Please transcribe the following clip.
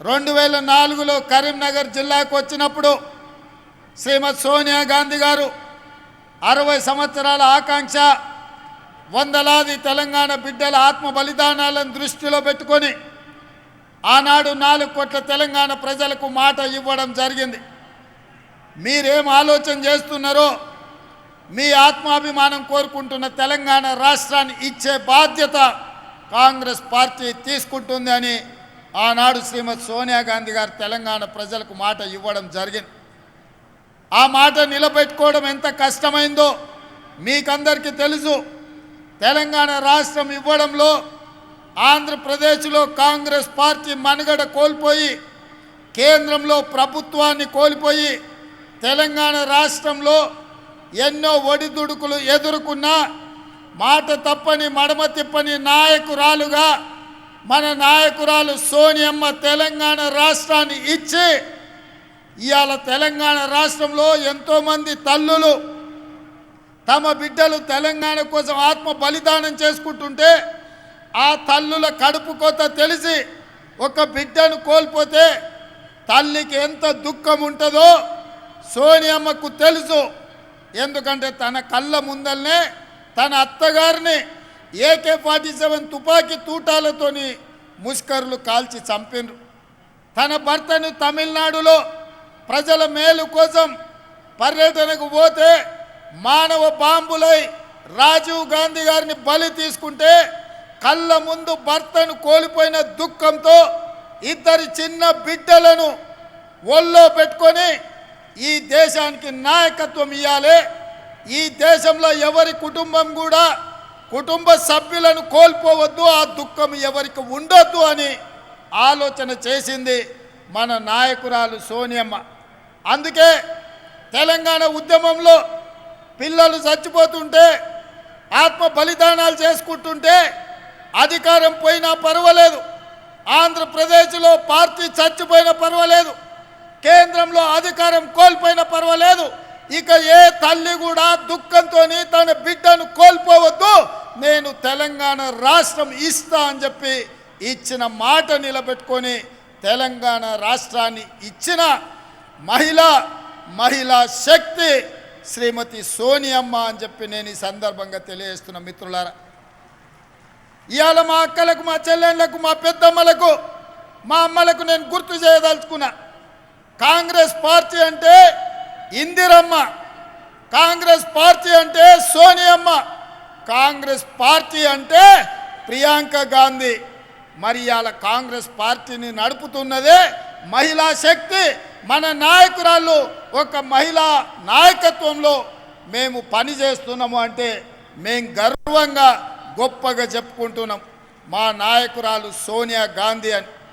2004లో కరీంనగర్ జిల్లాకు వచ్చినప్పుడు శ్రీమతి సోనియా గాంధీ గారు 60 సంవత్సరాల ఆకాంక్ష వందలాది తెలంగాణ బిడ్డల ఆత్మ బలిదానాలను దృష్టిలో పెట్టుకొని ఆనాడు 4 కోట్ల తెలంగాణ ప్రజలకు మాట ఇవ్వడం జరిగింది. మీరేం ఆలోచన చేస్తున్నారో మీ ఆత్మాభిమానం కోరుకుంటున్న తెలంగాణ రాష్ట్రాన్ని ఇచ్చే బాధ్యత కాంగ్రెస్ పార్టీ తీసుకుంటుంది అని ఆనాడు శ్రీమతి సోనియా గాంధీ గారు తెలంగాణ ప్రజలకు మాట ఇవ్వడం జరిగింది. ఆ మాట నిలబెట్టుకోవడం ఎంత కష్టమైందో మీకందరికీ తెలుసు. తెలంగాణ రాష్ట్రం ఇవ్వడంలో ఆంధ్రప్రదేశ్లో కాంగ్రెస్ పార్టీ మనుగడ కోల్పోయి కేంద్రంలో ప్రభుత్వాన్ని కోల్పోయి తెలంగాణ రాష్ట్రంలో ఎన్నో ఒడిదుడుకులు ఎదుర్కొన్న మాట తప్పని మడమ తిప్పని నాయకురాలుగా మన నాయకురాలు సోనియమ్మ తెలంగాణ రాష్ట్రాన్ని ఇచ్చి ఇవాళ తెలంగాణ రాష్ట్రంలో ఎంతోమంది తల్లులు తమ బిడ్డలు తెలంగాణ కోసం ఆత్మ బలిదానం చేసుకుంటుంటే ఆ తల్లుల కడుపు కోత తెలిసి ఒక బిడ్డను కోల్పోతే తల్లికి ఎంత దుఃఖం ఉంటుందో సోనియమ్మకు తెలుసు. ఎందుకంటే తన కళ్ళ ముందల్నే తన అత్తగారిని AK-47 తుపాకీ తూటాలతోని ముష్కరులు కాల్చి చంపినరు. తన భర్తను తమిళనాడులో ప్రజల మేలు కోసం పర్యటనకు పోతే మానవ బాంబులై రాజీవ్ గాంధీ గారిని బలి తీసుకుంటే కళ్ళ ముందు భర్తను కోల్పోయిన దుఃఖంతో 2 చిన్న బిడ్డలను ఒళ్ళో పెట్టుకొని ఈ దేశానికి నాయకత్వం ఇవ్వాలి, ఈ దేశంలో ఎవరి కుటుంబం కూడా కుటుంబ సభ్యులను కోల్పోవద్దు, ఆ దుఃఖం ఎవరికి ఉండొద్దు అని ఆలోచన చేసింది మన నాయకురాలు సోనియమ్మ. అందుకే తెలంగాణ ఉద్యమంలో పిల్లలు చచ్చిపోతుంటే ఆత్మ బలిదానాలు చేసుకుంటుంటే అధికారం పోయినా పర్వాలేదు, ఆంధ్రప్రదేశ్లో పార్టీ చచ్చిపోయినా పర్వాలేదు, కేంద్రంలో అధికారం కోల్పోయినా పర్వాలేదు, ఇక ఏ తల్లి కూడా దుఃఖంతో తన బిడ్డను కోల్పోవద్దు, నేను తెలంగాణ రాష్ట్రం ఇస్తా అని చెప్పి ఇచ్చిన మాట నిలబెట్టుకొని తెలంగాణ రాష్ట్రాన్ని ఇచ్చిన మహిళా శక్తి శ్రీమతి సోనియమ్మ అని చెప్పి నేను ఈ సందర్భంగా తెలియజేస్తున్న మిత్రులారా. ఇవాళ మా అక్కలకు, మా చెల్లెళ్ళకు, మా పెద్దమ్మలకు, మా అమ్మలకు నేను గుర్తు చేయదలుచుకున్నా, కాంగ్రెస్ పార్టీ అంటే ఇందిరమ్మ, కాంగ్రెస్ పార్టీ అంటే సోనియమ్మ, కాంగ్రెస్ పార్టీ అంటే ప్రియాంక గాంధీ. మరి ఇవాళ కాంగ్రెస్ పార్టీని నడుపుతున్నదే మహిళా శక్తి. మన నాయకురాళ్ళు ఒక మహిళా నాయకత్వంలో మేము పని చేస్తున్నాము అంటే మేము గర్వంగా గొప్పగా చెప్పుకుంటున్నాం మా నాయకురాలు సోనియా గాంధీ అని.